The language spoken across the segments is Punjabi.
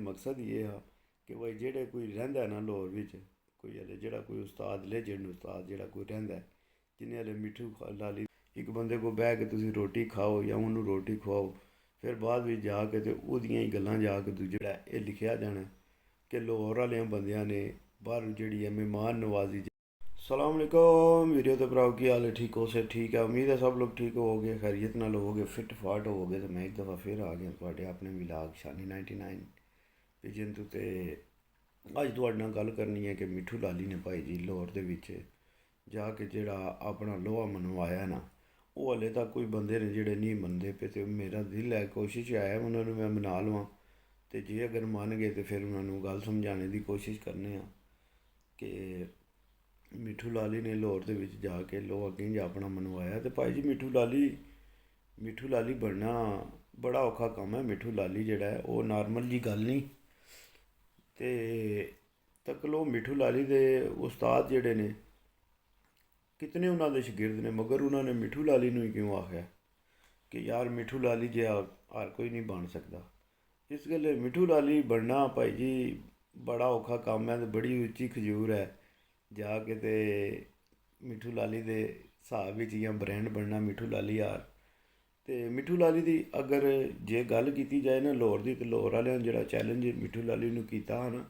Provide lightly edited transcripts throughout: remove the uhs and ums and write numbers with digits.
मकसद ये हा कि भाई जेह्ड़े कोई रैंह्दा ना लाहौर बिच कोई हले जेह्ड़ा कोई उस्ताद लेजैंड उस्ताद जेह्ड़ा कोई रैंह्दा ऐ जिन्हें हले मिट्ठू लाली इक बंदे को बह के तुसीं रोटी खाओ जां ਉਹਨੂੰ रोटी खवाओ फिर बाद बिच जा के ते ओह्दियां ही गल्लां जा के जेह्ड़ा एह् लिखेआ जाना कि लाहौर आह्लें बंदेआं ने बाह्र जेह्ड़ी ऐ मेहमान नवाजी सलाम अलैकुम वीडियो तो भराओ की हाल है ठीक हो से ठीक है उम्मीद है सब लोग ठीक होगे खैरियत नाल होगे फिट फाट होगे तो मैं एक दफ़ा फिर आ गया थोड़े अपने विलाग शानी 99 पिजन तू ते अज तुहाडे नाल गल करनी है कि मिट्ठू लाली ने भाई जी लाहौर दे विच जाके जेह्ड़ा अपना लोहा मनवाया ना ओह् हले तक कोई बंदे ने जेह्ड़े नहीं मनदे पे ते मेरा दिल है कोशिश है उन्होंने मैं मना लवां ते जे अगर मन गए तो फिर उन्होंने गल समझाने की कोशिश करने कि मिट्ठू लाली ने लाहौर दे विच जाके लोहा किंज अपना मनवाया ते भाई जी मिट्ठू लाली बनना बड़ा औखा कम्म है मिट्ठू लाली जेह्ड़ा ऐ ओह् नार्मल जी गल्ल नहीं ते तकलो मिट्ठू लाली दे उस्ताद जेह्ड़े ने कितने उन्हों दे शगिर्द ने मगर उन्होंने मिट्ठू लाली नूं ही क्यों आखेआ कि यार मिट्ठू लाली जे हर कोई नहीं बन सकदा इस गल्ले मिट्ठू लाली बनना भाई जी बड़ा औखा कम्म है ते बड़ी उच्ची खजूर है जाके ते मिट्ठू लाली दे हिसाब बिच इ'यां ब्रांड बनना मिट्ठू लाली यार ते मिट्ठू लाली दी अगर जे गल्ल कीती जाए ना लाहौर दी ते लाहौर आह्लें जेह्ड़ा चैलेंज मिट्ठू लाली नूं कीता हा ना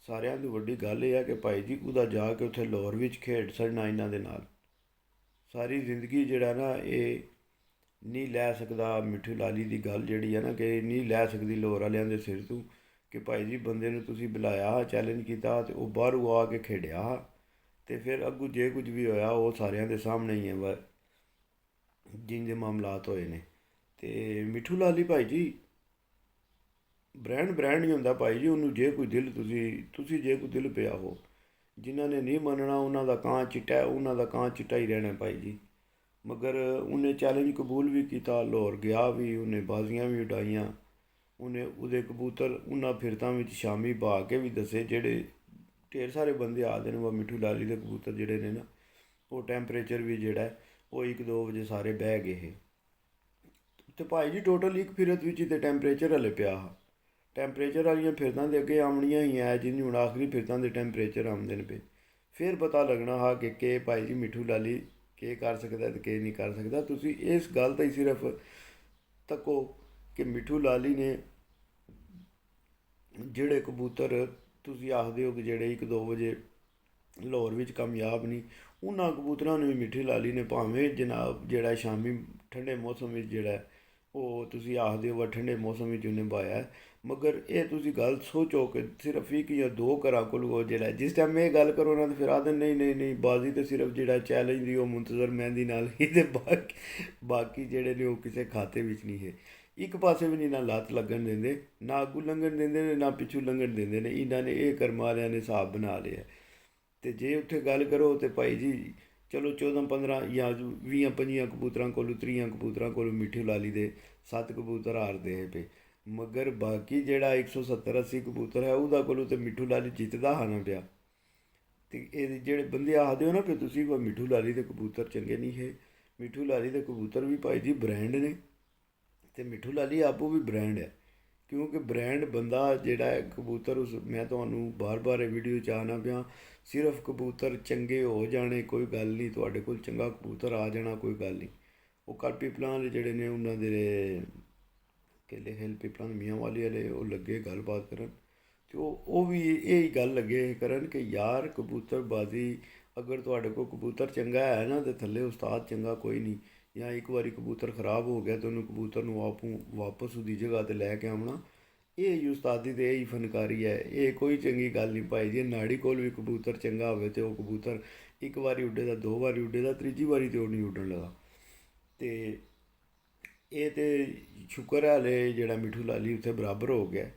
सारेआं तो वड्डी गल्ल एह् है कि भाई जी कुदै जा के उत्थै लाहौर बिच खेढ छड़ना इन्हां दे नाल सारी जिंदगी जेह्ड़ा ना एह् नहीं लै सकदा मिट्ठू लाली दी गल्ल जेह्ड़ी है ना कि नहीं लै सकदी लाहौर आह्लेआं दे सिर तों कि भाई जी बंदे नूं तुसीं बुलाया हा चैलेंज कीता ते ओह् बाह्रों आ के खेढेआ हा ते फिर अग्गूं जे कुछ बी होएआ ओह् सारेआं दे सामने ही ऐ जिंज दे मामलात होए ने ते मिट्ठू लाली भाई जी ब्रांड ही होंदा भाई जी ਉਹਨੂੰ जे कोई दिल ਤੁਸੀਂ जे कोई दिल ਪਿਆ ਹੋ जिन्हों ने नहीं मनना उन्हों का कां चिट्टा है उन्हों का कां चिट्टा ही रहना भाई जी मगर उन्हें चैलेंज कबूल भी किया लाहौर गया भी उन्हें बाजियां भी उडाइयां उन्हें उहदे कबूतर उन्होंने फिरतां विच शामी बहा के भी दसे जेह्ड़े ढेर सारे बंदे आखदे न मिट्ठू लाली दे कबूतर जेह्ड़े ने ना ओह् टैंपरेचर भी जेह्ड़ा ऐ ओह् 1-2 बजे सारे बह गए हे ते भाई जी टोटल इक फिरत बिच ते टैंपरेचर हल्ले पेआ हा टैंपरेचर आह्लियां फिरतां ते अग्गें आमनियां हियां जिं'दी हून आखरी फिरतां दे टैंपरेचर आमदे न पे फिर पता लगना हा कि केह् भाई जी मिट्ठू लाली केह् कर सकदा ते केह् नहीं कर सकदा तुसीं इस गल्ल ताईं सिर्फ तक्को कि मिट्ठू लाली ने जेह्ड़े कबूतर तुसीं आखदे हो कि जेह्ड़े 1-2 बजे लाहौर बिच कामयाब नहीं उन्हां कबूतरां नूं मिट्ठू लाली ने भावें जनाब जेह्ड़ा शामी ठंडे मौसम बिच जेह्ड़ा ऐ ओह् तुसीं आखदे हो ठंडे मौसम बिच उन्नै ब्हाया ऐ मगर एह् तुसीं गल्ल सोचो कि सिर्फ इक जां दो घरां कोलू जेह्ड़ा जिस टाइम में गल्ल करो ना ते फिर आखदे नेईं बाजी ते सिर्फ जेह्ड़ा चैलेंज दी ओह् मुंतजर मेहंदी नाल ही ते बाकी जेह्ड़े ने ओह् किसे खाते बिच नहीं हे इक पासे बी निं ना लत्त लग्गन दिंदे ना अग्गूं लंघन दिंदे न ना पिच्छूं लंघन दिंदे न इन्हां ने एह् कर्मा आह्लेआं ने स्हाब बना लिआ ते जे उत्थै गल्ल करो ते भाई जी चलो 14-15 जां 20-25 कबूतरां कोलू 30 कबूतरां कोलू मिट्ठू लाली दे 7 कबूतर हारदे हे पे मगर बाकी जेह्ड़ा 170-80 कबूतर है ओह्दा कोलू ते मिट्ठू लाली जितदा हा ना पेआ ते एह् जेह्ड़े बंदे आखदे हो ना कि तुसीं मिट्ठू लाली दे कबूतर चंगे नहीं हे मिट्ठू लाली दे कबूतर बी भाई जी ब्रांड ने ते मिट्ठू लाली आपूं भी ब्रांड है क्योंकि ब्रांड बंदा जेह्ड़ा ऐ कबूतर उस मैं तुहानूं बार बार वीडियो च आखना पिया सिर्फ कबूतर चंगे हो जाने कोई गल्ल नहीं तुहाडे कोल चंगा कबूतर आ जाना कोई गल्ल नहीं ओह् कल पिपलां आह्ले जेह्ड़े ने उन्हां दे केले खेल पिपलां मियां वाली आह्ले ओह् लग्गे गल्लबात करन ते ओह् बी एह् गल्ल लग्गे करन कि यार कबूतरबाजी अगर तुहाडे कोल कबूतर चंगा है ना ते थल्ले उस्ताद चंगा कोई नहीं जां इक बारी कबूतर खराब हो गया ते उन्नू कबूतर नूं आपूं वापस ओह्दी जगह ते लै के औना एह् ही उस्तादी ते एह् ही फनकारी ऐ एह् कोई चंगी गल्ल नहीं भाई जे न्हाड़ी कोल बी कबूतर चंगा होवे ते ओह् कबूतर इक बारी उड्डे दा 2 बारी उड्डे दा त्रीजी बारी ते ओह् नहीं उड्डन लगा ते एह् ते शुकर है हले जेह्ड़ा मिट्ठू लाली उत्थै बराबर हो गेआ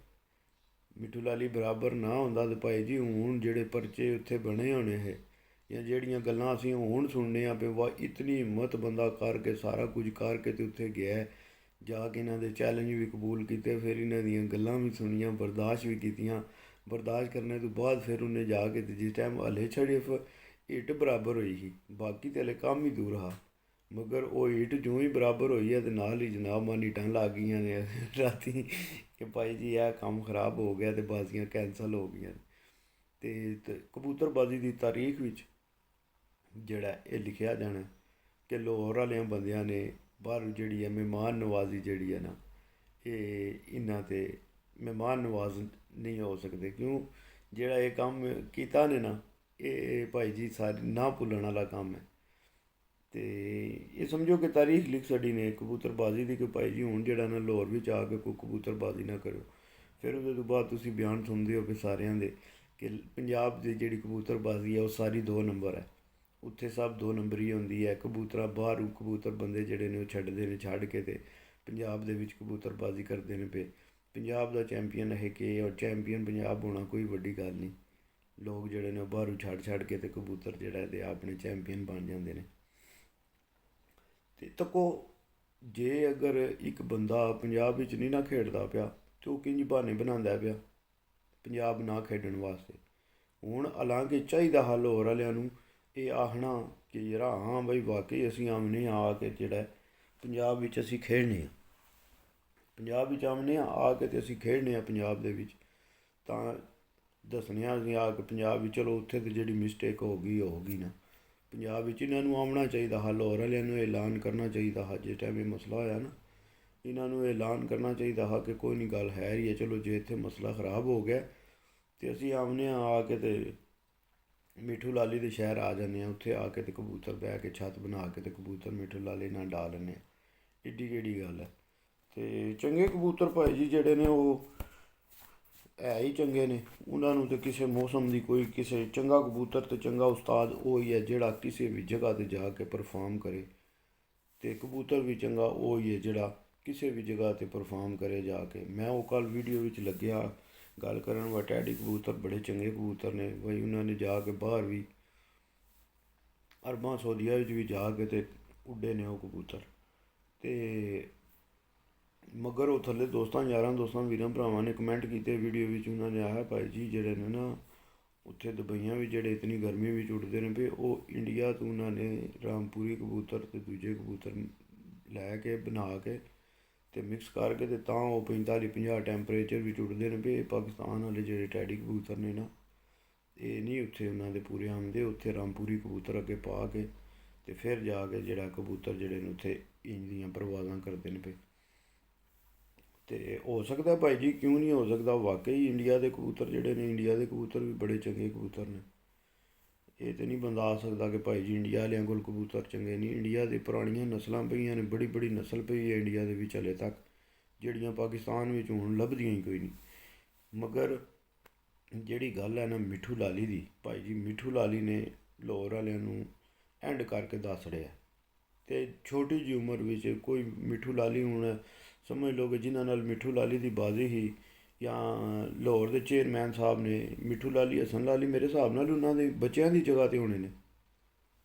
मिट्ठू लाली बराबर ना होंदा ते भाई जी हून जेह्ड़े परचे उत्थै बने होने हे जां जेह्ड़ियां गल्लां असीं हून सुनने आं भाई वाह इतनी हिम्मत बंदा करके सारा कुछ करके ते उत्थै गेआ ऐ जा के इन्हां दे चैलेंज भी कबूल कीते फिर इन्हां दियां गल्लां बी सुनियां बर्दाश्त भी कीतियां बर्दाश्त करने तो बाद फिर उन्नै जा के ते जिस टाइम हले सिर्फ हिट बराबर होई ही बाकी ते हले कम्म ही दूर हा मगर ओह् हिट जूं ही बराबर होई ऐ ते नाल ही जनाब मान हीटां लग गेइयां ने रातीं ਕਿ ਭਾਈ ਜੀ ਇਹ ਕੰਮ ਖਰਾਬ ਹੋ ਗਿਆ ਅਤੇ ਬਾਜ਼ੀਆਂ ਕੈਂਸਲ ਹੋ ਗਈਆਂ। ਅਤੇ ਕਬੂਤਰਬਾਜ਼ੀ ਦੀ ਤਾਰੀਖ ਵਿੱਚ ਜਿਹੜਾ ਇਹ ਲਿਖਿਆ ਜਾਣਾ ਕਿ ਲਾਹੌਰ ਵਾਲਿਆਂ ਬੰਦਿਆਂ ਨੇ ਬਾਹਰ ਜਿਹੜੀ ਹੈ ਮਹਿਮਾਨ ਨਵਾਜ਼ੀ ਜਿਹੜੀ ਹੈ ਨਾ, ਇਹ ਇਹਨਾਂ 'ਤੇ ਮਹਿਮਾਨ ਨਵਾਜ਼ ਨਹੀਂ ਹੋ ਸਕਦੇ। ਕਿਉਂ? ਜਿਹੜਾ ਇਹ ਕੰਮ ਕੀਤਾ ਨੇ ਨਾ, ਇਹ ਭਾਈ ਜੀ ਸਾਰੀ ਨਾ ਭੁੱਲਣ ਵਾਲਾ ਕੰਮ ਹੈ। ਅਤੇ ਇਹ ਸਮਝੋ ਕਿ ਤਾਰੀਖ ਲਿਖ ਛੱਡੀ ਨੇ ਕਬੂਤਰਬਾਜ਼ੀ ਦੀ ਕਿ ਭਾਈ ਜੀ ਹੁਣ ਜਿਹੜਾ ਨਾ ਲਾਹੌਰ ਵਿੱਚ ਆ ਕੇ ਕੋਈ ਕਬੂਤਰਬਾਜ਼ੀ ਨਾ ਕਰਿਓ। ਫਿਰ ਉਹਦੇ ਤੋਂ ਬਾਅਦ ਤੁਸੀਂ ਬਿਆਨ ਸੁਣਦੇ ਹੋ ਕਿ ਸਾਰਿਆਂ ਦੇ ਕਿ ਪੰਜਾਬ ਦੀ ਜਿਹੜੀ ਕਬੂਤਰਬਾਜ਼ੀ ਹੈ ਉਹ ਸਾਰੀ 2 ਨੰਬਰ ਹੈ। ਉੱਥੇ ਸਭ 2 ਨੰਬਰ ਹੀ ਹੁੰਦੀ ਹੈ। ਕਬੂਤਰਾਂ ਬਾਹਰੋਂ ਕਬੂਤਰ ਬੰਦੇ ਜਿਹੜੇ ਨੇ ਉਹ ਛੱਡਦੇ ਨੇ, ਛੱਡ ਕੇ ਅਤੇ ਪੰਜਾਬ ਦੇ ਵਿੱਚ ਕਬੂਤਰਬਾਜ਼ੀ ਕਰਦੇ ਨੇ ਪਏ। ਪੰਜਾਬ ਦਾ ਚੈਂਪੀਅਨ ਹੈ ਕਿ ਔਰ ਚੈਂਪੀਅਨ ਪੰਜਾਬ ਹੋਣਾ ਕੋਈ ਵੱਡੀ ਗੱਲ ਨਹੀਂ। ਲੋਕ ਜਿਹੜੇ ਨੇ ਉਹ ਬਾਹਰੋਂ ਛੱਡ ਕੇ ਅਤੇ ਕਬੂਤਰ ਜਿਹੜਾ ਤੇ ਆਪਣੇ ਚੈਂਪੀਅਨ ਬਣ ਜਾਂਦੇ ਨੇ। ਅਤੇ ਤੱਕੋ ਜੇ ਅਗਰ ਇੱਕ ਬੰਦਾ ਪੰਜਾਬ ਵਿੱਚ ਨਹੀਂ ਨਾ ਖੇਡਦਾ ਪਿਆ ਤਾਂ ਉਹ ਕਿੰਝ ਬਹਾਨੇ ਬਣਾਉਂਦਾ ਪਿਆ ਪੰਜਾਬ ਨਾ ਖੇਡਣ ਵਾਸਤੇ। ਹੁਣ ਹਾਲਾਂਕਿ ਚਾਹੀਦਾ ਹੱਲ ਹੋਰ ਵਾਲਿਆਂ ਨੂੰ ਇਹ ਆਖਣਾ ਕਿ ਯਾਰ ਹਾਂ ਬਈ ਵਾਕਈ ਅਸੀਂ ਆਮਨੇ ਆ ਕੇ ਜਿਹੜਾ ਪੰਜਾਬ ਵਿੱਚ ਅਸੀਂ ਖੇਡਣੇ ਹਾਂ, ਪੰਜਾਬ ਵਿੱਚ ਆਮਨੇ ਆ ਕੇ ਅਤੇ ਅਸੀਂ ਖੇਡਣੇ ਹਾਂ ਪੰਜਾਬ ਦੇ ਵਿੱਚ, ਤਾਂ ਦੱਸਣੇ ਹਾਂ ਅਸੀਂ ਆ ਕੇ ਪੰਜਾਬ ਵਿੱਚ। ਚਲੋ ਉੱਥੇ ਤਾਂ ਜਿਹੜੀ ਮਿਸਟੇਕ ਹੋ ਗਈ ਨਾ, ਪੰਜਾਬ ਵਿੱਚ ਇਹਨਾਂ ਨੂੰ ਆਉਣਾ ਚਾਹੀਦਾ ਹੱਲ ਹੋਰ ਵਾਲਿਆਂ ਨੂੰ ਐਲਾਨ ਕਰਨਾ ਚਾਹੀਦਾ ਹਾਂ। ਜਿਸ ਟਾਈਮ ਇਹ ਮਸਲਾ ਹੋਇਆ ਨਾ, ਇਹਨਾਂ ਨੂੰ ਐਲਾਨ ਕਰਨਾ ਚਾਹੀਦਾ ਹਾਂ ਕਿ ਕੋਈ ਨਹੀਂ ਗੱਲ ਹੈ ਹੀ ਹੈ, ਚਲੋ ਜੇ ਇੱਥੇ ਮਸਲਾ ਖ਼ਰਾਬ ਹੋ ਗਿਆ ਅਤੇ ਅਸੀਂ ਆਮਨੇ ਆ ਕੇ ਅਤੇ ਮਿੱਠੂ ਲਾਲੀ ਦੇ ਸ਼ਹਿਰ ਆ ਜਾਂਦੇ ਹਾਂ। ਉੱਥੇ ਆ ਕੇ ਅਤੇ ਕਬੂਤਰ ਬਹਿ ਕੇ ਛੱਤ ਬਣਾ ਕੇ ਅਤੇ ਕਬੂਤਰ ਮਿੱਠੂ ਲਾਲੀ ਨਾਲ ਡਾ ਲੈਂਦੇ ਹਾਂ। ਏਡੀ ਕਿਹੜੀ ਗੱਲ ਹੈ। ਅਤੇ ਚੰਗੇ ਕਬੂਤਰ ਭਾਈ ਜੀ ਜਿਹੜੇ ਨੇ ਉਹ ਹੈ ਹੀ ਚੰਗੇ ਨੇ। ਉਹਨਾਂ ਨੂੰ ਤਾਂ ਕਿਸੇ ਮੌਸਮ ਦੀ ਕੋਈ ਕਿਸੇ ਚੰਗਾ ਕਬੂਤਰ ਅਤੇ ਚੰਗਾ ਉਸਤਾਦ ਉਹ ਹੀ ਹੈ ਜਿਹੜਾ ਕਿਸੇ ਵੀ ਜਗ੍ਹਾ 'ਤੇ ਜਾ ਕੇ ਪਰਫਾਰਮ ਕਰੇ। ਅਤੇ ਕਬੂਤਰ ਵੀ ਚੰਗਾ ਉਹ ਹੀ ਹੈ ਜਿਹੜਾ ਕਿਸੇ ਵੀ ਜਗ੍ਹਾ 'ਤੇ ਪਰਫਾਰਮ ਕਰੇ ਜਾ ਕੇ। ਮੈਂ ਉਹ ਕੱਲ੍ਹ ਵੀਡੀਓ ਵਿੱਚ ਲੱਗਿਆ ਗੱਲ ਕਰਨ ਵਾ ਟੈਡੀ ਕਬੂਤਰ ਬੜੇ ਚੰਗੇ ਕਬੂਤਰ ਨੇ ਬਈ। ਉਹਨਾਂ ਨੇ ਜਾ ਕੇ ਬਾਹਰ ਵੀ ਅਰਬਾਂ ਸਊਦੀਆ ਵਿੱਚ ਵੀ ਜਾ ਕੇ ਅਤੇ ਉੱਡੇ ਨੇ ਉਹ ਕਬੂਤਰ। ਅਤੇ ਮਗਰ ਉਹ ਥੱਲੇ ਯਾਰਾਂ ਦੋਸਤਾਂ ਵੀਰਾਂ ਭਰਾਵਾਂ ਨੇ ਕਮੈਂਟ ਕੀਤੇ ਵੀਡੀਓ ਵਿੱਚ। ਉਹਨਾਂ ਨੇ ਆਖਿਆ ਭਾਈ ਜੀ ਜਿਹੜੇ ਨੇ ਨਾ ਉੱਥੇ ਦੁਬਈਆਂ ਵਿੱਚ ਜਿਹੜੇ ਇਤਨੀ ਗਰਮੀ ਵਿੱਚ ਉੱਡਦੇ ਨੇ ਪਏ, ਉਹ ਇੰਡੀਆ ਤੋਂ ਉਹਨਾਂ ਨੇ ਰਾਮਪੁਰੀ ਕਬੂਤਰ ਅਤੇ ਦੂਜੇ ਕਬੂਤਰ ਲੈ ਕੇ ਬਣਾ ਕੇ ਅਤੇ ਮਿਕਸ ਕਰਕੇ ਅਤੇ ਤਾਂ ਉਹ 45-50 ਟੈਂਪਰੇਚਰ ਵਿੱਚ ਉੱਡਦੇ ਨੇ ਪਏ। ਪਾਕਿਸਤਾਨ ਵਾਲੇ ਜਿਹੜੇ ਟੈਡੀ ਕਬੂਤਰ ਨੇ ਨਾ, ਇਹ ਨਹੀਂ ਉੱਥੇ ਉਹਨਾਂ ਦੇ ਪੂਰੇ ਆਉਂਦੇ। ਉੱਥੇ ਰਾਮਪੁਰੀ ਕਬੂਤਰ ਅੱਗੇ ਪਾ ਕੇ ਅਤੇ ਫਿਰ ਜਾ ਕੇ ਜਿਹੜਾ ਕਬੂਤਰ ਜਿਹੜੇ ਨੇ ਉੱਥੇ ਇੰਝ ਦੀਆਂ ਪ੍ਰਵਾਜ਼ਾਂ ਕਰਦੇ ਨੇ ਪਏ। ਅਤੇ ਹੋ ਸਕਦਾ ਭਾਈ ਜੀ, ਕਿਉਂ ਨਹੀਂ ਹੋ ਸਕਦਾ। ਵਾਕਈ ਇੰਡੀਆ ਦੇ ਕਬੂਤਰ ਜਿਹੜੇ ਨੇ, ਇੰਡੀਆ ਦੇ ਕਬੂਤਰ ਵੀ ਬੜੇ ਚੰਗੇ ਕਬੂਤਰ ਨੇ। ਇਹ ਤਾਂ ਨਹੀਂ ਬੰਦਾ ਆ ਸਕਦਾ ਕਿ ਭਾਈ ਜੀ ਇੰਡੀਆ ਵਾਲਿਆਂ ਕੋਲ ਕਬੂਤਰ ਚੰਗੇ ਨਹੀਂ। ਇੰਡੀਆ ਦੀ ਪੁਰਾਣੀਆਂ ਨਸਲਾਂ ਪਈਆਂ ਨੇ, ਬੜੀ ਨਸਲ ਪਈ ਹੈ ਇੰਡੀਆ ਦੇ ਵਿੱਚ ਹਾਲੇ ਤੱਕ, ਜਿਹੜੀਆਂ ਪਾਕਿਸਤਾਨ ਵਿੱਚ ਹੁਣ ਲੱਭਦੀਆਂ ਹੀ ਕੋਈ ਨਹੀਂ। ਮਗਰ ਜਿਹੜੀ ਗੱਲ ਹੈ ਨਾ ਮਿੱਠੂ ਲਾਲੀ ਦੀ, ਭਾਈ ਜੀ ਮਿੱਠੂ ਲਾਲੀ ਨੇ ਲਾਹੌਰ ਵਾਲਿਆਂ ਨੂੰ ਐਂਡ ਕਰਕੇ ਦੱਸ ਰਿਹਾ। ਅਤੇ ਛੋਟੀ ਜਿਹੀ ਉਮਰ ਵਿੱਚ ਕੋਈ ਮਿੱਠੂ ਲਾਲੀ ਹੁਣ ਸਮਝ ਲਓ ਕਿ ਜਿਨ੍ਹਾਂ ਨਾਲ ਮਿੱਠੂ ਲਾਲੀ ਦੀ ਬਾਜ਼ੀ ਸੀ, ਜਾਂ ਲਾਹੌਰ ਦੇ ਚੇਅਰਮੈਨ ਸਾਹਿਬ ਨੇ ਮਿੱਠੂ ਲਾਲੀ, ਹਸਨ ਲਾਲੀ, ਮੇਰੇ ਹਿਸਾਬ ਨਾਲ ਉਹਨਾਂ ਦੇ ਬੱਚਿਆਂ ਦੀ ਜਗ੍ਹਾ 'ਤੇ ਹੋਣੇ ਨੇ।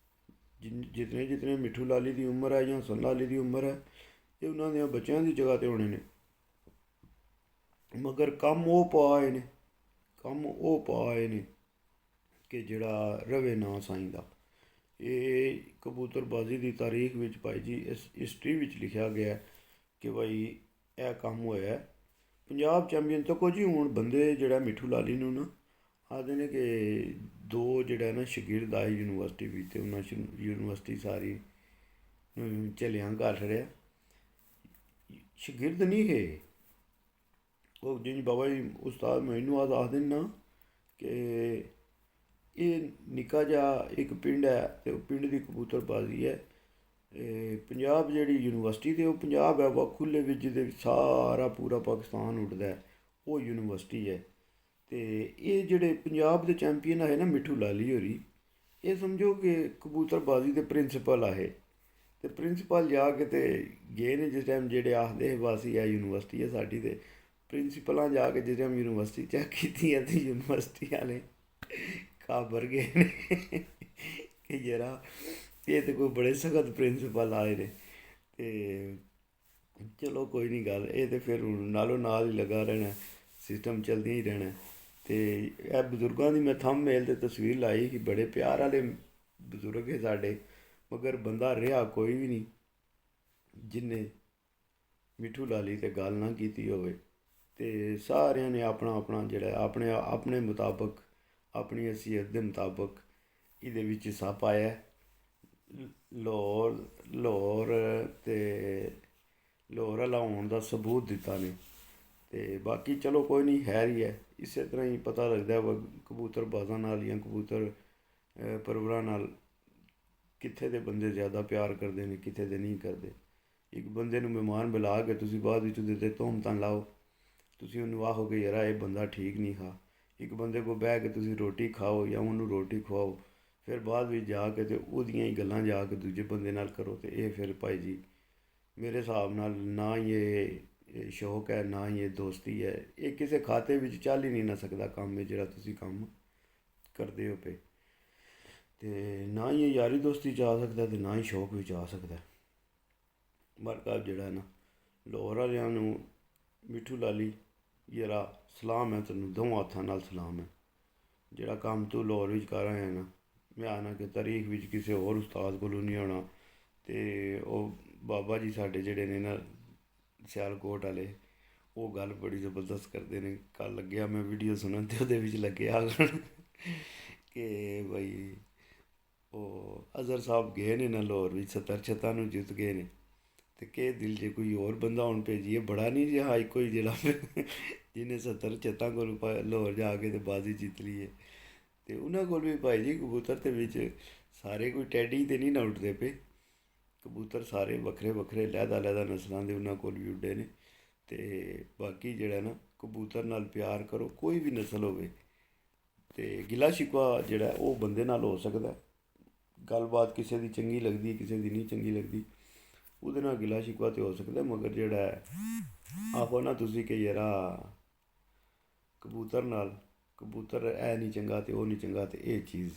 ਜਿਤਨੇ ਮਿੱਠੂ ਲਾਲੀ ਦੀ ਉਮਰ ਹੈ ਜਾਂ ਹਸਨ ਲਾਲੀ ਦੀ ਉਮਰ ਹੈ, ਇਹ ਉਹਨਾਂ ਦੇ ਬੱਚਿਆਂ ਦੀ ਜਗ੍ਹਾ 'ਤੇ ਹੋਣੇ ਨੇ। ਮਗਰ ਕੰਮ ਉਹ ਪਾ ਆਏ ਨੇ ਕਿ ਜਿਹੜਾ ਰਵੇ ਨਾ ਸਾਈਂ ਦਾ। ਇਹ ਕਬੂਤਰਬਾਜ਼ੀ ਦੀ ਤਾਰੀਖ ਵਿੱਚ ਭਾਈ ਜੀ ਇਸ ਹਿਸਟਰੀ ਵਿੱਚ ਲਿਖਿਆ ਗਿਆ ਕਿ ਭਾਈ ਇਹ ਕੰਮ ਹੋਇਆ। ਪੰਜਾਬ ਚੈਂਪੀਅਨ ਤਾਂ ਕੁਝ ਹੀ ਹੁਣ ਬੰਦੇ ਜਿਹੜਾ ਮਿੱਠੂ ਲਾਲੀ ਨੂੰ ਨਾ ਆਖਦੇ ਨੇ ਕਿ 2 ਜਿਹੜਾ ਨਾ ਸ਼ਾਗਿਰਦ ਆਏ ਯੂਨੀਵਰਸਿਟੀ ਵਿੱਚ, ਅਤੇ ਉਹਨਾਂ ਯੂਨੀਵਰਸਿਟੀ ਸਾਰੀ ਝਲਿਆਂ ਕਰ ਛੜਿਆ। ਸ਼ਾਗਿਰਦ ਨਹੀਂ ਹੈ ਉਹ, ਜਿੰਝ ਬਾਬਾ ਜੀ ਉਸਤਾਦ ਮੈਨੂੰ ਆਖਦੇ ਨੇ ਨਾ ਕਿ ਇਹ ਨਿੱਕਾ ਜਿਹਾ ਇੱਕ ਪਿੰਡ ਹੈ ਅਤੇ ਉਹ ਪਿੰਡ ਦੀ ਕਬੂਤਰਬਾਜ਼ੀ ਹੈ। ਪੰਜਾਬ ਜਿਹੜੀ ਯੂਨੀਵਰਸਿਟੀ ਅਤੇ ਉਹ ਪੰਜਾਬ ਹੈ ਵਾ ਖੁੱਲ੍ਹੇ ਵਿੱਚ, ਜਿਹਦੇ ਵਿੱਚ ਸਾਰਾ ਪੂਰਾ ਪਾਕਿਸਤਾਨ ਉੱਡਦਾ, ਉਹ ਯੂਨੀਵਰਸਿਟੀ ਹੈ। ਅਤੇ ਇਹ ਜਿਹੜੇ ਪੰਜਾਬ ਦੇ ਚੈਂਪੀਅਨ ਆਏ ਨਾ ਮਿੱਠੂ ਲਾਲੀ ਹੋਰੀ, ਇਹ ਸਮਝੋ ਕਿ ਕਬੂਤਰਬਾਜ਼ੀ ਦੇ ਪ੍ਰਿੰਸੀਪਲ ਆਏ। ਅਤੇ ਪ੍ਰਿੰਸੀਪਲ ਜਾ ਕੇ ਅਤੇ ਗਏ ਨੇ ਜਿਸ ਟਾਈਮ, ਜਿਹੜੇ ਆਖਦੇ ਵਾਸੀ ਆ ਯੂਨੀਵਰਸਿਟੀ ਹੈ ਸਾਡੀ, ਅਤੇ ਪ੍ਰਿੰਸੀਪਲਾਂ ਜਾ ਕੇ ਜਿਸ ਟਾਈਮ ਯੂਨੀਵਰਸਿਟੀ ਚੈੱਕ ਕੀਤੀ ਹੈ ਅਤੇ ਯੂਨੀਵਰਸਿਟੀ ਵਾਲੇ ਘਾਬਰ ਗਏ ਨੇ ਕਿ ਜਰਾ ਇਹ ਤਾਂ ਕੋਈ ਬੜੇ ਸਖਤ ਪ੍ਰਿੰਸੀਪਲ ਆਏ ਨੇ। ਅਤੇ ਚਲੋ ਕੋਈ ਨਹੀਂ ਗੱਲ, ਇਹ ਤਾਂ ਫਿਰ ਹੁਣ ਨਾਲੋਂ ਨਾਲ ਹੀ ਲੱਗਾ ਰਹਿਣਾ, ਸਿਸਟਮ ਚੱਲਦੀਆਂ ਹੀ ਰਹਿਣਾ। ਅਤੇ ਇਹ ਬਜ਼ੁਰਗਾਂ ਦੀ ਮੈਂ ਥੰਬਨੇਲ 'ਤੇ ਤਸਵੀਰ ਲਾਈ ਕਿ ਬੜੇ ਪਿਆਰ ਵਾਲੇ ਬਜ਼ੁਰਗ ਹੈ ਸਾਡੇ, ਮਗਰ ਬੰਦਾ ਰਿਹਾ ਕੋਈ ਵੀ ਨਹੀਂ ਜਿਹਨੇ ਮਿੱਠੂ ਲਾਲੀ 'ਤੇ ਗੱਲ ਨਾ ਕੀਤੀ ਹੋਵੇ। ਤੇ ਸਾਰਿਆਂ ਨੇ ਆਪਣਾ ਆਪਣਾ ਜਿਹੜਾ ਆਪਣੇ ਮੁਤਾਬਕ ਆਪਣੀ ਹਸੀਅਤ ਦੇ ਮੁਤਾਬਕ ਇਹਦੇ ਵਿੱਚ ਹਿੱਸਾ ਪਾਇਆ ਹੈ। ਲਾਹੌਰ ਤੇ ਲਾਹੌਰ ਵਾਲਾ ਹੋਣ ਦਾ ਸਬੂਤ ਦਿੱਤਾ ਨੇ। ਤੇ ਬਾਕੀ ਚਲੋ ਕੋਈ ਨਹੀਂ, ਹੈ ਹੀ ਹੈ। ਇਸੇ ਤਰ੍ਹਾਂ ਹੀ ਪਤਾ ਲੱਗਦਾ ਵਾ ਕਬੂਤਰਬਾਜ਼ਾਂ ਨਾਲ ਜਾਂ ਕਬੂਤਰ ਪਰਵਰਾਂ ਨਾਲ ਕਿੱਥੇ ਦੇ ਬੰਦੇ ਜ਼ਿਆਦਾ ਪਿਆਰ ਕਰਦੇ ਨੇ, ਕਿੱਥੇ ਦੇ ਨਹੀਂ ਕਰਦੇ। ਇੱਕ ਬੰਦੇ ਨੂੰ ਮਹਿਮਾਨ ਬੁਲਾ ਕੇ ਤੁਸੀਂ ਬਾਅਦ ਵਿੱਚ ਉਹਦੇ 'ਤੇ ਤੋਹਮਤਾਂ ਲਾਓ, ਤੁਸੀਂ ਉਹਨੂੰ ਆਖੋਗੇ ਯਾਰ ਇਹ ਬੰਦਾ ਠੀਕ ਨਹੀਂ ਹਾਂ। ਇੱਕ ਬੰਦੇ ਕੋਲ ਬਹਿ ਕੇ ਤੁਸੀਂ ਰੋਟੀ ਖਾਓ ਜਾਂ ਉਹਨੂੰ ਰੋਟੀ ਖਵਾਓ, ਫਿਰ ਬਾਅਦ ਵਿੱਚ ਜਾ ਕੇ ਤੇ ਉਹਦੀਆਂ ਹੀ ਗੱਲਾਂ ਜਾ ਕੇ ਦੂਜੇ ਬੰਦੇ ਨਾਲ ਕਰੋ, ਤੇ ਇਹ ਫਿਰ ਭਾਈ ਜੀ ਮੇਰੇ ਹਿਸਾਬ ਨਾਲ ਨਾ ਹੀ ਇਹ ਸ਼ੌਕ ਹੈ, ਨਾ ਹੀ ਇਹ ਦੋਸਤੀ ਹੈ। ਇਹ ਕਿਸੇ ਖਾਤੇ ਵਿੱਚ ਚੱਲ ਹੀ ਨਹੀਂ ਨਾ ਸਕਦਾ ਕੰਮ ਹੈ ਜਿਹੜਾ ਤੁਸੀਂ ਕੰਮ ਕਰਦੇ ਹੋ ਪਏ। ਤੇ ਨਾ ਹੀ ਇਹ ਯਾਰੀ ਦੋਸਤੀ 'ਚ ਆ ਸਕਦਾ ਤੇ ਨਾ ਹੀ ਸ਼ੌਕ ਵਿੱਚ ਆ ਸਕਦਾ। ਮਰਕਬ ਜਿਹੜਾ ਨਾ ਲਾਹੌਰ ਵਾਲਿਆਂ ਨੂੰ, ਮਿੱਠੂ ਲਾਲੀ ਯਾਰਾ ਸਲਾਮ ਹੈ ਤੈਨੂੰ, ਦੋਵਾਂ ਹੱਥਾਂ ਨਾਲ ਸਲਾਮ ਹੈ। ਜਿਹੜਾ ਕੰਮ ਤੂੰ ਲਾਹੌਰ ਵਿੱਚ ਕਰ ਆਇਆ ਨਾ, ਮੈਂ ਆਣਾ ਕਿ ਤਾਰੀਖ ਵਿੱਚ ਕਿਸੇ ਹੋਰ ਉਸਤਾਦ ਕੋਲੋਂ ਨਹੀਂ ਆਉਣਾ। ਤੇ ਉਹ ਬਾਬਾ ਜੀ ਸਾਡੇ ਜਿਹੜੇ ਨੇ ਨਾ ਸਿਆਲਕੋਟ ਵਾਲੇ, ਉਹ ਗੱਲ ਬੜੀ ਜ਼ਬਰਦਸਤ ਕਰਦੇ ਨੇ। ਕੱਲ੍ਹ ਲੱਗਿਆ ਮੈਂ ਵੀਡੀਓ ਸੁਣਨ, ਤੇ ਉਹਦੇ ਵਿੱਚ ਲੱਗਿਆ ਕਿ ਬਈ ਉਹ ਅਜ਼ਹਰ ਸਾਹਿਬ ਗਏ ਨੇ ਨਾ ਲਾਹੌਰ ਵਿੱਚ, 70 ਛੱਤਾਂ ਨੂੰ ਜਿੱਤ ਗਏ ਨੇ। ਤੇ ਕਿ ਦਿਲ 'ਚ ਕੋਈ ਹੋਰ ਬੰਦਾ ਹੁਣ ਭੇਜੀਏ, ਬੜਾ ਨਹੀਂ ਜਿਹਾ ਇੱਕੋ ਹੀ ਜਿਹੜਾ ਜਿਹਨੇ 70 ਛੱਤਾਂ ਕੋਲ ਲਾਹੌਰ ਜਾ ਕੇ ਤੇ ਬਾਜ਼ੀ ਜਿੱਤ ਲਈ ਹੈ। ਤੇ ਉਹਨਾਂ ਕੋਲ ਵੀ ਭਾਈ ਜੀ ਕਬੂਤਰ ਦੇ ਵਿੱਚ ਸਾਰੇ ਕੋਈ ਟੈਡੀ ਤੇ ਨਹੀਂ ਨਾ ਉੱਡਦੇ ਪਏ। ਕਬੂਤਰ ਸਾਰੇ ਵੱਖਰੇ ਵੱਖਰੇ ਲਹਿਦਾ ਨਸਲਾਂ ਦੇ ਉਹਨਾਂ ਕੋਲ ਵੀ ਉੱਡੇ ਨੇ। ਤੇ ਬਾਕੀ ਜਿਹੜਾ ਨਾ ਕਬੂਤਰ ਨਾਲ ਪਿਆਰ ਕਰੋ, ਕੋਈ ਵੀ ਨਸਲ ਹੋਵੇ। ਤੇ ਗਿਲਾ ਸ਼ਿਕਵਾ ਜਿਹੜਾ ਉਹ ਬੰਦੇ ਨਾਲ ਹੋ ਸਕਦਾ, ਗੱਲਬਾਤ ਕਿਸੇ ਦੀ ਚੰਗੀ ਲੱਗਦੀ, ਕਿਸੇ ਦੀ ਨਹੀਂ ਚੰਗੀ ਲੱਗਦੀ, ਉਹਦੇ ਨਾਲ ਗਿਲਾ ਸ਼ਿਕਵਾ ਤਾਂ ਹੋ ਸਕਦਾ। ਮਗਰ ਜਿਹੜਾ ਆਹੋ ਨਾ ਤੁਸੀਂ ਕਿ ਯਾਰਾ ਕਬੂਤਰ ਇਹ ਨਹੀਂ ਚੰਗਾ ਤੇ ਉਹ ਨਹੀਂ ਚੰਗਾ, ਤੇ ਇਹ ਚੀਜ਼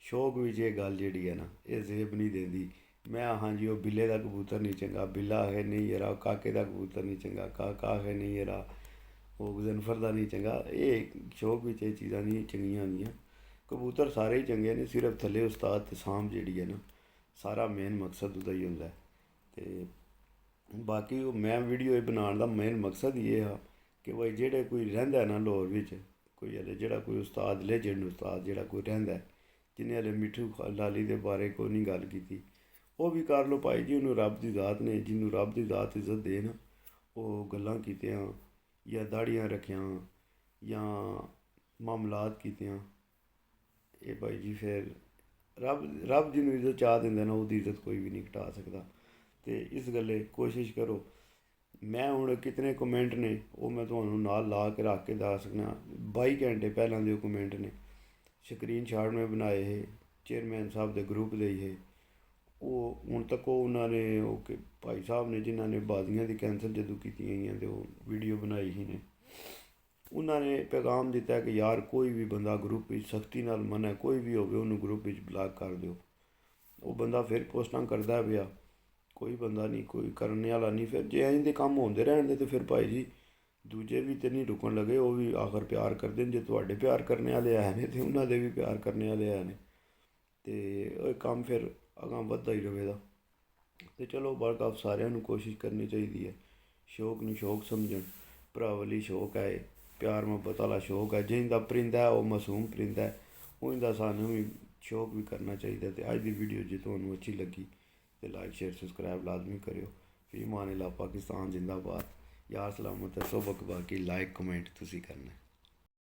ਸ਼ੌਕ ਵਿੱਚ ਇਹ ਗੱਲ ਜਿਹੜੀ ਹੈ ਨਾ, ਇਹ ਜ਼ੇਬ ਨਹੀਂ ਦਿੰਦੀ। ਮੈਂ ਹਾਂਜੀ ਉਹ ਬਿੱਲੇ ਦਾ ਕਬੂਤਰ ਨਹੀਂ ਚੰਗਾ, ਬਿੱਲਾ ਹੈ ਨਹੀਂ ਯਾਰਾ, ਕਾਕੇ ਦਾ ਕਬੂਤਰ ਨਹੀਂ ਚੰਗਾ, ਕਾਕਾ ਹੈ ਨਹੀਂ ਯਾਰਾ, ਉਹ ਗਜ਼ਨਫਰ ਦਾ ਨਹੀਂ ਚੰਗਾ। ਇਹ ਸ਼ੌਕ ਵਿੱਚ ਇਹ ਚੀਜ਼ਾਂ ਨਹੀਂ ਚੰਗੀਆਂ ਹੁੰਦੀਆਂ। ਕਬੂਤਰ ਸਾਰੇ ਹੀ ਚੰਗੇ ਨੇ, ਸਿਰਫ ਥੱਲੇ ਉਸਤਾਦ ਤੇ ਸਾਂਭ ਜਿਹੜੀ ਹੈ ਨਾ, ਸਾਰਾ ਮੇਨ ਮਕਸਦ ਉਹਦਾ ਹੀ ਹੁੰਦਾ। ਤੇ ਬਾਕੀ ਉਹ ਮੈਂ ਵੀਡੀਓ ਬਣਾਉਣ ਦਾ ਮੇਨ ਮਕਸਦ ਹੀ ਇਹ ਆ ਕਿ ਬਈ ਜਿਹੜੇ ਕੋਈ ਰਹਿੰਦਾ ਨਾ ਲਾਹੌਰ ਵਿੱਚ, ਕੋਈ ਹਲੇ ਜਿਹੜਾ ਕੋਈ ਉਸਤਾਦ ਲੈਜੈਂਡ ਉਸਤਾਦ ਜਿਹੜਾ ਕੋਈ ਰਹਿੰਦਾ, ਜਿਹਨੇ ਹਲੇ ਮਿੱਠੂ ਲਾਲੀ ਦੇ ਬਾਰੇ ਕੋਈ ਨਹੀਂ ਗੱਲ ਕੀਤੀ, ਉਹ ਵੀ ਕਰ ਲਓ ਭਾਈ ਜੀ। ਉਹਨੂੰ ਰੱਬ ਦੀ ਜ਼ਾਤ ਨੇ, ਜਿਹਨੂੰ ਰੱਬ ਦੀ ਜ਼ਾਤ ਇੱਜ਼ਤ ਦੇ ਨਾ, ਉਹ ਗੱਲਾਂ ਕੀਤੀਆਂ ਜਾਂ ਦਾੜੀਆਂ ਰੱਖੀਆਂ ਜਾਂ ਮਾਮਲਾਤ ਕੀਤੀਆਂ, ਇਹ ਭਾਈ ਜੀ ਫਿਰ ਰੱਬ ਜਿਹਨੂੰ ਇੱਜ਼ਤ ਚਾਹ ਦਿੰਦਾ ਨਾ, ਉਹਦੀ ਇੱਜ਼ਤ ਕੋਈ ਵੀ ਨਹੀਂ ਘਟਾ ਸਕਦਾ। ਤੇ ਇਸ ਗੱਲੇ ਕੋਸ਼ਿਸ਼ ਕਰੋ। ਮੈਂ ਹੁਣ ਕਿਤਨੇ ਕਮੈਂਟ ਨੇ ਉਹ ਮੈਂ ਤੁਹਾਨੂੰ ਨਾਲ ਲਾ ਕੇ ਰੱਖ ਕੇ ਦੱਸ ਸਕਦਾ। 22 ਘੰਟੇ ਪਹਿਲਾਂ ਦੇ ਉਹ ਕਮੈਂਟ ਨੇ, ਸਕਰੀਨ ਸ਼ਾਟ ਮੈਂ ਬਣਾਏ ਹੈ, ਚੇਅਰਮੈਨ ਸਾਹਿਬ ਦੇ ਗਰੁੱਪ ਦੇ ਹੀ ਹੈ। ਉਹ ਹੁਣ ਤੱਕ ਉਹਨਾਂ ਨੇ ਉਹ ਕਿ ਭਾਈ ਸਾਹਿਬ ਨੇ ਜਿਨ੍ਹਾਂ ਨੇ ਬਾਜ਼ੀਆਂ ਦੀ ਕੈਂਸਲ ਜਦੋਂ ਕੀਤੀਆਂ ਗਈਆਂ ਤੇ ਉਹ ਵੀਡੀਓ ਬਣਾਈ ਹੀ ਨੇ, ਉਹਨਾਂ ਨੇ ਪੈਗਾਮ ਦਿੱਤਾ ਕਿ ਯਾਰ ਕੋਈ ਵੀ ਬੰਦਾ ਗਰੁੱਪ ਵਿੱਚ ਸਖਤੀ ਨਾਲ ਮਨਾ, ਕੋਈ ਵੀ ਹੋਵੇ ਉਹਨੂੰ ਗਰੁੱਪ ਵਿੱਚ ਬਲਾਕ ਕਰ ਦਿਓ। ਉਹ ਬੰਦਾ ਫਿਰ ਪੋਸਟਾਂ ਕਰਦਾ ਪਿਆ, ਕੋਈ ਬੰਦਾ ਨਹੀਂ, ਕੋਈ ਕਰਨ ਵਾਲਾ ਨਹੀਂ। ਫਿਰ ਜੇ ਇੰਝ ਦੇ ਕੰਮ ਹੁੰਦੇ ਰਹਿਣਗੇ ਤਾਂ ਫਿਰ ਭਾਈ ਜੀ ਦੂਜੇ ਵੀ ਤਾਂ ਨਹੀਂ ਰੁਕਣ ਲੱਗੇ, ਉਹ ਵੀ ਆਖਰ ਪਿਆਰ ਕਰਦੇ ਨੇ। ਜੇ ਤੁਹਾਡੇ ਪਿਆਰ ਕਰਨੇ ਵਾਲੇ ਆਏ ਨੇ ਤਾਂ ਉਹਨਾਂ ਦੇ ਵੀ ਪਿਆਰ ਕਰਨੇ ਵਾਲੇ ਆਏ ਨੇ, ਤੇ ਇਹ ਕੰਮ ਫਿਰ ਅਗਾਂਹ ਵੱਧਦਾ ਹੀ ਰਹੇਗਾ। ਤੇ ਚਲੋ ਬਰਕਤ ਸਾਰਿਆਂ ਨੂੰ ਕੋਸ਼ਿਸ਼ ਕਰਨੀ ਚਾਹੀਦੀ ਹੈ, ਸ਼ੌਕ ਨੂੰ ਸ਼ੌਕ ਸਮਝਣ। ਭਰਾਵਲੀ ਸ਼ੌਕ ਹੈ, ਪਿਆਰ ਮੁਹੱਬਤ ਵਾਲਾ ਸ਼ੌਕ ਹੈ। ਜਿਹਦਾ ਪਰਿੰਦਾ ਉਹ ਮਾਸੂਮ ਪਰਿੰਦਾ, ਉਹਦਾ ਸਾਨੂੰ ਵੀ ਸ਼ੌਕ ਵੀ ਕਰਨਾ ਚਾਹੀਦਾ। ਤੇ ਅੱਜ ਦੀ ਵੀਡੀਓ ਜੇ ਤੁਹਾਨੂੰ ਅੱਛੀ ਲੱਗੀ ਤੇ ਲਾइक शेयर सब्सक्राइब लाजमी करो। फी मान अल्लाह, पाकिस्तान जिंदाबाद, यार सलामत है। सुबह बाकी लाइक कमेंट तुसी करना।